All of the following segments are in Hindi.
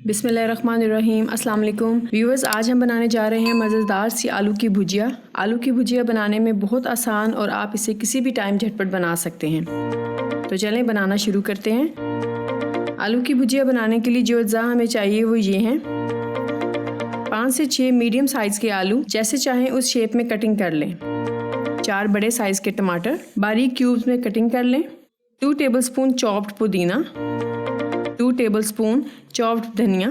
बिस्मिल्लाहिर्रहमानिर्रहीम। अस्सलाम वालेकुम व्यूअर्स, आज हम बनाने जा रहे हैं मज़ेदार सी आलू की भुजिया। आलू की भुजिया बनाने में बहुत आसान और आप इसे किसी भी टाइम झटपट बना सकते हैं। तो चलें बनाना शुरू करते हैं। आलू की भुजिया बनाने के लिए जो अज्जा हमें चाहिए वो ये हैं। 5 से 6 मीडियम साइज़ के आलू, जैसे चाहें उस शेप में कटिंग कर लें। 4 बड़े साइज़ के टमाटर बारीक क्यूब्स में कटिंग कर लें। 2 टेबलस्पून चॉप्ड पुदीना, 2 टेबलस्पून चॉप्ड धनिया,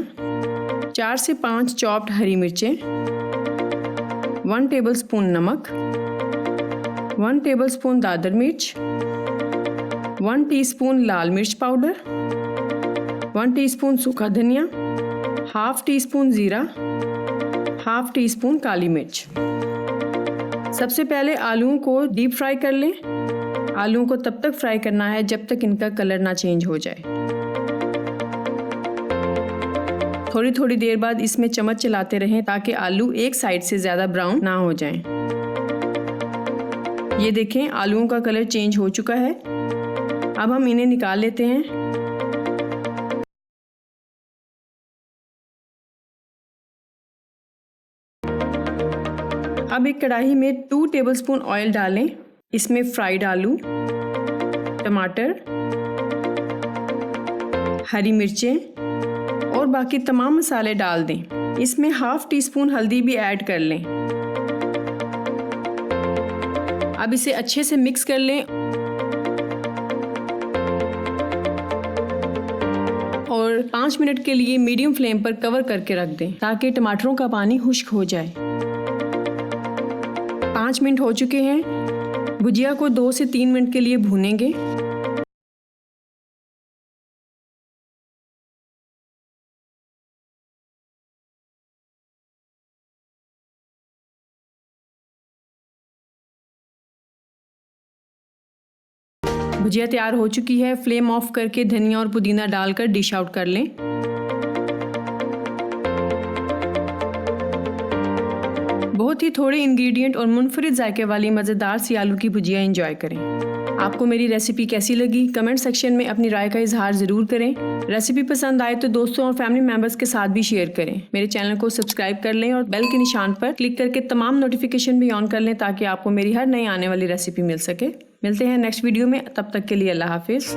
4 से 5 चॉप्ड हरी मिर्चें, 1 टेबलस्पून नमक, 1 टेबलस्पून दादर मिर्च, 1 टीस्पून लाल मिर्च पाउडर, 1 टीस्पून सूखा धनिया, हाफ टीस्पून ज़ीरा, हाफ टीस्पून काली मिर्च। सबसे पहले आलूओं को डीप फ्राई कर लें। आलूओं को तब तक फ्राई करना है जब तक इनका कलर ना चेंज हो जाए। थोड़ी थोड़ी देर बाद इसमें चम्मच चलाते रहें ताकि आलू एक साइड से ज़्यादा ब्राउन ना हो जाएं। ये देखें, आलूओं का कलर चेंज हो चुका है। अब हम इन्हें निकाल लेते हैं। अब एक कढ़ाई में 2 टेबलस्पून ऑयल डालें। इसमें फ्राइड आलू, टमाटर, हरी मिर्चें और बाकी तमाम मसाले डाल दें। इसमें हाफ टी स्पून हल्दी भी ऐड कर लें। अब इसे अच्छे से मिक्स कर लें और 5 मिनट के लिए मीडियम फ्लेम पर कवर करके रख दें ताकि टमाटरों का पानी खुश्क हो जाए। 5 मिनट हो चुके हैं। भुजिया को 2 से 3 मिनट के लिए भूनेंगे। भुजिया तैयार हो चुकी है। फ्लेम ऑफ करके धनिया और पुदीना डालकर डिश आउट कर लें। बहुत ही थोड़े इंग्रेडिएंट और मुनफरिद जायके वाली मज़ेदार सी आलू की भुजिया एंजॉय करें। आपको मेरी रेसिपी कैसी लगी कमेंट सेक्शन में अपनी राय का इजहार ज़रूर करें। रेसिपी पसंद आए तो दोस्तों और फैमिली मेम्बर्स के साथ भी शेयर करें। मेरे चैनल को सब्सक्राइब कर लें और बेल के निशान पर क्लिक करके तमाम नोटिफिकेशन भी ऑन कर लें ताकि आपको मेरी हर नई आने वाली रेसिपी मिल सके। मिलते हैं नेक्स्ट वीडियो में, तब तक के लिए अल्लाह हाफिज़।